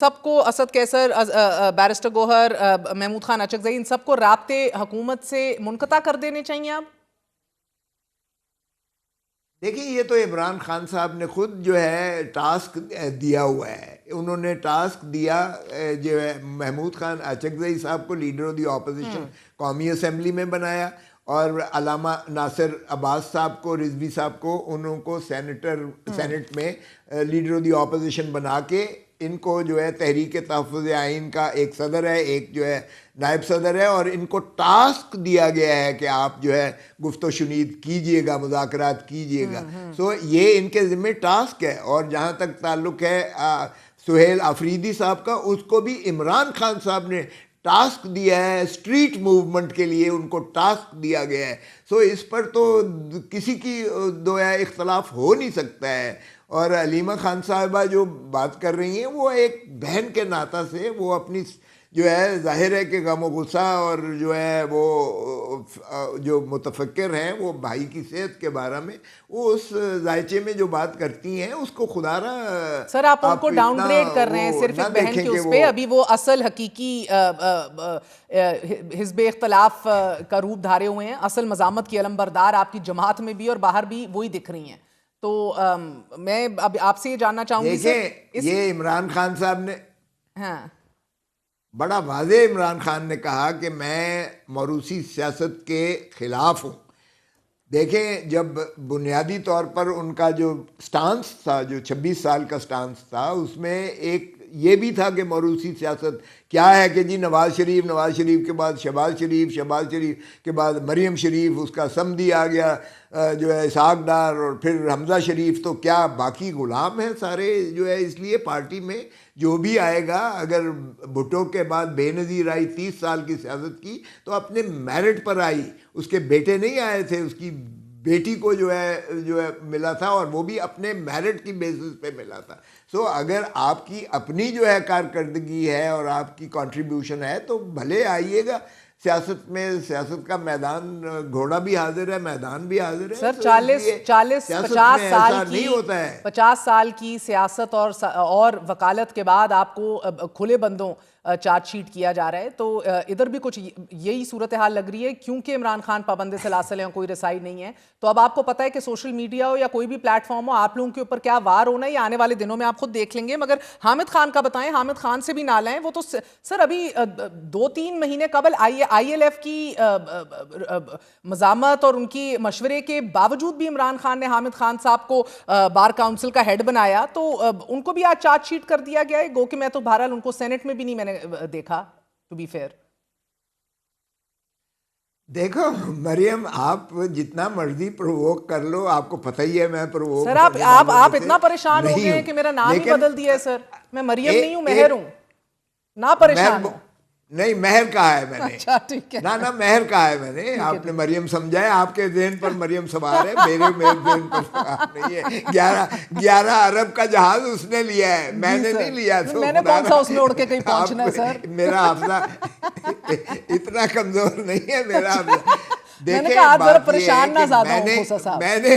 सबको असद कैसर, बैरिस्टर गोहर, महमूद खान अचकजई, इन सबको राब्ते हुकूमत से मुनक़ता कर देने चाहिए अब? देखिए, ये तो इमरान खान साहब ने खुद जो है टास्क दिया हुआ है। उन्होंने टास्क दिया जो है महमूद खान अचकजई साहब को लीडर ऑफ द ऑपोजिशन कौमी असम्बली में बनाया, और अलामा नासिर अब्बास साहब को, रिजवी साहब को, उनको सेनेट में लीडर ऑफ द ऑपोजिशन बना के इनको जो है तहरीक तहफ़्फ़ुज़ आइन का एक सदर है, एक जो है नायब सदर है, और इनको टास्क दिया गया है कि आप जो है गुफ्तो शुनीद कीजिएगा, मुज़ाकरात कीजिएगा। सो ये इनके ज़िम्मे टास्क है। और जहाँ तक ताल्लुक़ है सुहेल अफरीदी साहब का, उसको भी इमरान खान साहब ने टास्क दिया है, स्ट्रीट मूवमेंट के लिए उनको टास्क दिया गया है। सो इस पर तो किसी की दो या इख्तलाफ हो नहीं सकता है। और अलीमा खान साहिबा जो बात कर रही हैं, वो एक बहन के नाता से वो अपनी जो है जाहिर है कि गम गुस्सा और जो है वो जो मुतफक्किर हैं वो भाई की सेहत के बारे में वो उस जायचे में जो बात करती हैं उसको खुदारा। सर आप उनको डाउनग्रेड कर रहे हैं सिर्फ एक बहन के उस पे, अभी वो असल हकीकी हिज़्ब इख्तलाफ का रूप धारे हुए हैं, असल मज़ामत की अलमबरदार आपकी जमात में भी और बाहर भी वही दिख रही हैं। तो मैं अब आपसे ये जानना चाहूंगी, देखिए ये इमरान खान साहब ने हाँ बड़ा वाज़े इमरान खान ने कहा कि मैं मौरूसी सियासत के ख़िलाफ़ हूँ। देखें, जब बुनियादी तौर पर उनका जो स्टांस था, जो 26 साल का स्टांस था, उसमें एक ये भी था कि मौरूसी सियासत क्या है कि जी नवाज़ शरीफ के बाद शहबाज शरीफ के बाद मरियम शरीफ, उसका समधी आ गया जो है इसहाक डार, और फिर हमज़ा शरीफ, तो क्या बाकी ग़ुलाम हैं सारे जो है। इसलिए पार्टी में जो भी आएगा, अगर भुट्टो के बाद बेनज़ीर आई 30 साल की सियासत की, तो अपने मेरिट पर आई, उसके बेटे नहीं आए थे, उसकी बेटी को जो है मिला था, और वो भी अपने मेरिट की बेसिस पे मिला था। सो अगर आपकी अपनी जो है कारकर्दगी है और आपकी कंट्रीब्यूशन है तो भले आइएगा सियासत में। सियासत का मैदान, घोड़ा भी हाजिर है, मैदान भी हाजिर है। सर 50 साल की सियासत और वकालत के बाद आपको खुले बंदों चार्जशीट किया जा रहा है, तो इधर भी कुछ यही सूरत हाल लग रही है, क्योंकि इमरान खान पाबंद सलासल हैं, कोई रसाई नहीं है। तो अब आपको पता है कि सोशल मीडिया हो या कोई भी प्लेटफॉर्म हो, आप लोगों के ऊपर क्या वार होना है, ये आने वाले दिनों में आप खुद देख लेंगे। मगर हामिद खान का बताएं, हामिद खान से भी नाला है वो तो सर अभी 2-3 महीने कबल ILF की मज़ामत और उनकी मशवरे के बावजूद भी इमरान खान ने हामिद खान साहब को बार काउंसिल का हेड बनाया, तो उनको भी आज चार्जशीट कर दिया गया है। गो कि मैं तो बहरहाल उनको सेनेट में भी नहीं मैंने देखा, टू बी फेयर। देखो मरियम, आप जितना मर्जी प्रोवोक कर लो, आपको पता ही है मैं प्रोवोक सर आप इतना परेशान हो गए हैं कि मेरा नाम ही बदल दिया है। सर मैं मरियम नहीं हूं, मेहर हूं ना, परेशान हो। नहीं, महर कहा है मैंने। अच्छा ठीक है ना महर कहा है मैंने, आपने मरियम समझा है, आपके ज़हन पर मरियम सवार है, मेरे ज़हन पर सवार नहीं है। 11 अरब का जहाज उसने लिया है, मैंने नहीं लिया। तो मैंने कौन सा उसमें उड़ के कहीं पहुंचना है सर? मेरा हाफजा इतना कमजोर नहीं है मेरा हाफजा। देखिए मैंने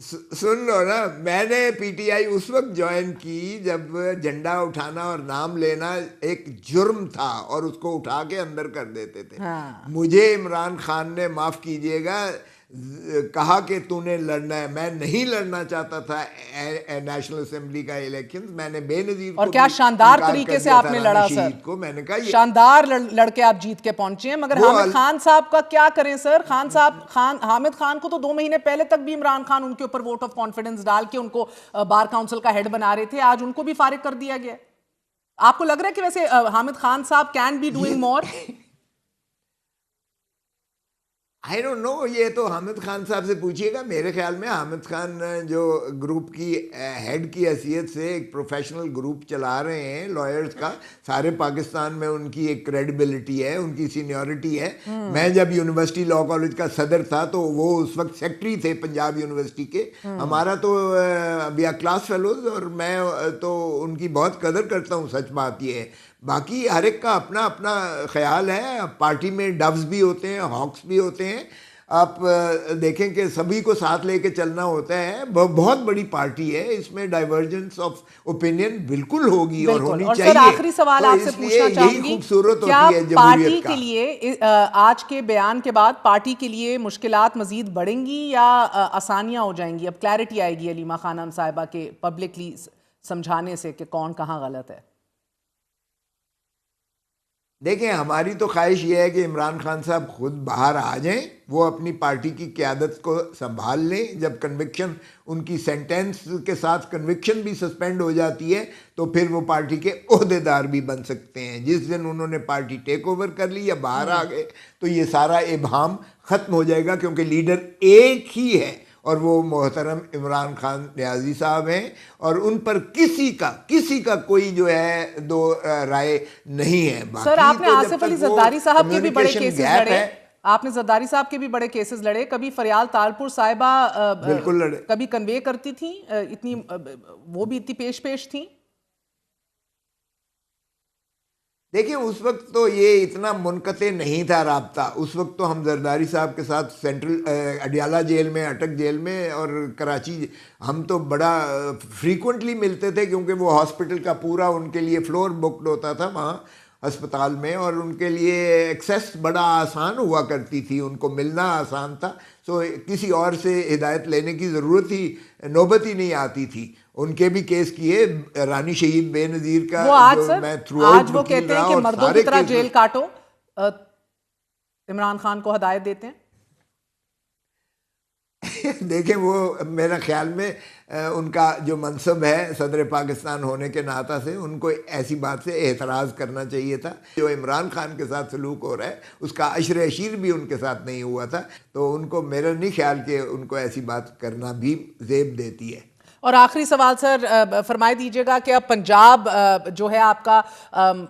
सुन लो ना, मैंने PTI उस वक्त ज्वाइन की जब झंडा उठाना और नाम लेना एक जुर्म था और उसको उठा के अंदर कर देते थे। हाँ। मुझे इमरान खान ने, माफ़ कीजिएगा, कहा कि तूने लड़ना है। मैं नहीं लड़ना चाहता था नेशनल असेंबली का इलेक्शन। मैंने बेनजीर और क्या शानदार तरीके से आपने लड़ा सर को। मैंने कहा शानदार लड़के आप जीत के पहुंचे हैं। मगर हामिद खान साहब का क्या करें सर? हामिद खान को तो 2 महीने पहले तक भी इमरान खान उनके ऊपर वोट ऑफ कॉन्फिडेंस डाल के उनको बार काउंसिल का हेड बना रहे थे, आज उनको भी फारिग कर दिया गया। आपको लग रहा है कि वैसे हामिद खान साहब can be doing more? I don't know, ये तो हामिद खान साहब से पूछिएगा। मेरे ख्याल में हामिद खान जो ग्रुप की हेड की हैसियत से एक प्रोफेशनल ग्रुप चला रहे हैं लॉयर्स का, सारे पाकिस्तान में उनकी एक क्रेडिबिलिटी है, उनकी सीनियरिटी है। मैं जब यूनिवर्सिटी लॉ कॉलेज का सदर था तो वो उस वक्त सेक्रेटरी थे पंजाब यूनिवर्सिटी के। हमारा तो वी आर क्लास फेलोज, और मैं तो उनकी बहुत कदर करता हूँ। सच बात ये है, बाकी हर एक का अपना अपना ख्याल है। पार्टी में डव्स भी होते हैं, हॉक्स भी होते हैं। आप देखें कि सभी को साथ लेके चलना होता है। बहुत बड़ी पार्टी है, इसमें डाइवर्जेंस ऑफ ओपिनियन बिल्कुल होगी और होनी और चाहिए। सर आखिरी सवाल तो आपसे इसलिए पूछना यही चाहूंगी, खूबसूरत क्या होती है पार्टी जमहूरियत के का। लिए आज के बयान के बाद पार्टी के लिए मुश्किलात मजीद बढ़ेंगी या आसानियां हो जाएंगी? अब क्लैरिटी आएगी अलीमा खानम साहिबा के पब्लिकली समझाने से कि कौन कहाँ गलत है? देखिए, हमारी तो ख्वाहिश ये है कि इमरान खान साहब खुद बाहर आ जाएं, वो अपनी पार्टी की क़यादत को संभाल लें। जब कन्विक्शन, उनकी सेंटेंस के साथ कन्विक्शन भी सस्पेंड हो जाती है तो फिर वो पार्टी के ओहदेदार भी बन सकते हैं। जिस दिन उन्होंने पार्टी टेक ओवर कर ली या बाहर आ गए तो ये सारा इबहम ख़त्म हो जाएगा, क्योंकि लीडर एक ही है और वो मोहतरम इमरान खान नियाज़ी साहब हैं, और उन पर किसी का कोई जो है दो राय नहीं है। सर, आपने तो आसिफ अली जरदारी साहब के भी बड़े केसेस लड़े, है, आपने जरदारी साहब के भी बड़े केसेस लड़े। कभी फरियाल तालपुर साहिबा बिल्कुल लड़े। कभी कन्वे करती थी, इतनी वो भी इतनी पेश थी। देखिए, उस वक्त तो ये इतना मुनक़ते नहीं था राब्ता। उस वक्त तो हम जरदारी साहब के साथ सेंट्रल अडियाला जेल में, अटक जेल में और कराची, हम तो बड़ा फ्रीक्वेंटली मिलते थे, क्योंकि वो हॉस्पिटल का पूरा उनके लिए फ्लोर बुकड होता था वहाँ अस्पताल में, और उनके लिए एक्सेस बड़ा आसान हुआ करती थी, उनको मिलना आसान था। सो किसी और से हिदायत लेने की ज़रूरत ही, नौबत ही नहीं आती थी। उनके भी केस किए, रानी शहीद बेनज़ीर का, वो आज जो सर, मैं थ्रू आउट आज वो कहते हैं कि मर्दों की तरह जेल काटो, इमरान खान को हदायत देते हैं। देखें, वो मेरा ख्याल में उनका जो मनसब है सदर पाकिस्तान होने के नाता से, उनको ऐसी बात से एतराज़ करना चाहिए था। जो इमरान खान के साथ सलूक हो रहा है उसका अशर अशीर भी उनके साथ नहीं हुआ था, तो उनको, मेरा नहीं ख्याल कि उनको ऐसी बात करना भी ज़ेब देती है। और आखिरी सवाल सर, फरमाए दीजिएगा कि अब पंजाब जो है आपका,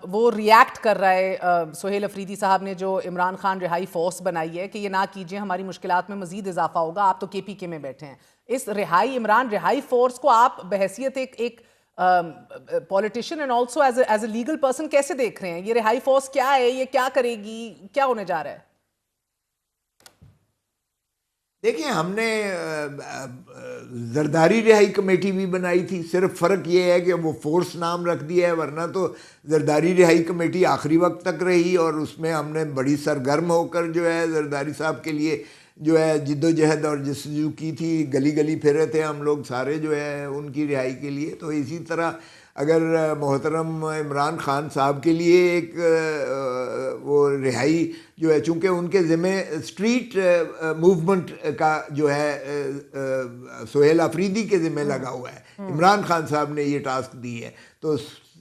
वो रिएक्ट कर रहा है। सुहेल अफरीदी साहब ने जो इमरान खान रिहाई फोर्स बनाई है कि ये ना कीजिए, हमारी मुश्किलात में मजीद इजाफा होगा। आप तो KPK में बैठे हैं, इस इमरान रिहाई फोर्स को आप बहैसियत एक politician and also as a legal person कैसे देख रहे हैं? ये रिहाई फोर्स क्या है, ये क्या करेगी, क्या होने जा रहा है? देखिए, हमने जरदारी रिहाई कमेटी भी बनाई थी, सिर्फ फ़र्क ये है कि वो फोर्स नाम रख दिया है, वरना तो जरदारी रिहाई कमेटी आखिरी वक्त तक रही, और उसमें हमने बड़ी सरगर्म होकर जो है जरदारी साहब के लिए जो है जिद्दोजहद और जस्तजू की थी। गली गली फिरे थे हम लोग सारे जो है उनकी रिहाई के लिए। तो इसी तरह अगर मोहतरम इमरान खान साहब के लिए एक वो रिहाई जो है, चूँकि उनके ज़िम्मे स्ट्रीट मूवमेंट का जो है सुहेल अफरीदी के ज़िम्मे लगा हुआ है, इमरान खान साहब ने ये टास्क दी है, तो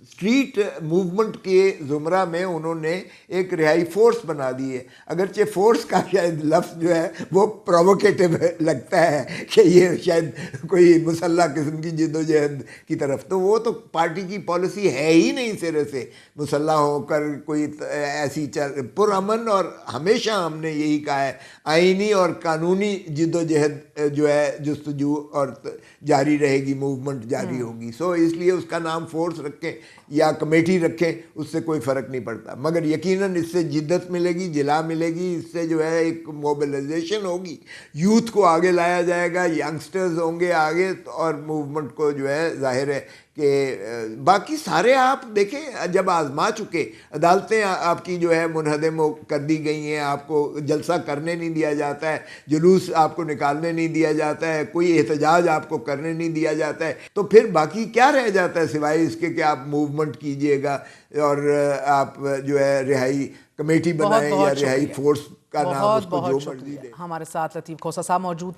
स्ट्रीट मूवमेंट के ज़ुमरा में उन्होंने एक रिहाई फोर्स बना दी है। अगरचे फोर्स का शायद लफ्ज़ जो है वो प्रोवोकेटिव लगता है कि ये शायद कोई मुसल्ला किस्म की जिद्दोजहद की तरफ, तो वो तो पार्टी की पॉलिसी है ही नहीं सिरे से मुसल्ला होकर कोई ऐसी पुरअमन, और हमेशा हमने यही कहा है आइनी और कानूनी जिद्दोजहद जो है जस्तजू और जारी रहेगी, मूवमेंट जारी होगी। सो इसलिए उसका नाम फोर्स रखें या कमेटी रखें, उससे कोई फ़र्क नहीं पड़ता, मगर यकीनन इससे जिद्दत मिलेगी, जिला मिलेगी, इससे जो है एक मोबिलाइजेशन होगी, यूथ को आगे लाया जाएगा, यंगस्टर्स होंगे आगे, और मूवमेंट को जो है जाहिर है कि बाकी सारे आप देखें, जब आजमा चुके, अदालतें आपकी जो है मुनहदम कर दी गई हैं, आपको जलसा करने नहीं दिया जाता है, जुलूस आपको निकालने नहीं दिया जाता है, कोई एहतजाज आपको करने नहीं दिया जाता है, तो फिर बाकी क्या रह जाता है सिवाय इसके कि आप मूवमेंट कीजिएगा और आप जो है रिहाई कमेटी बनाएं या रिहाई फोर्स का नाम उसको जो मर्जी दें। हमारे साथ लतीफ़ खोसा साहब मौजूद थे।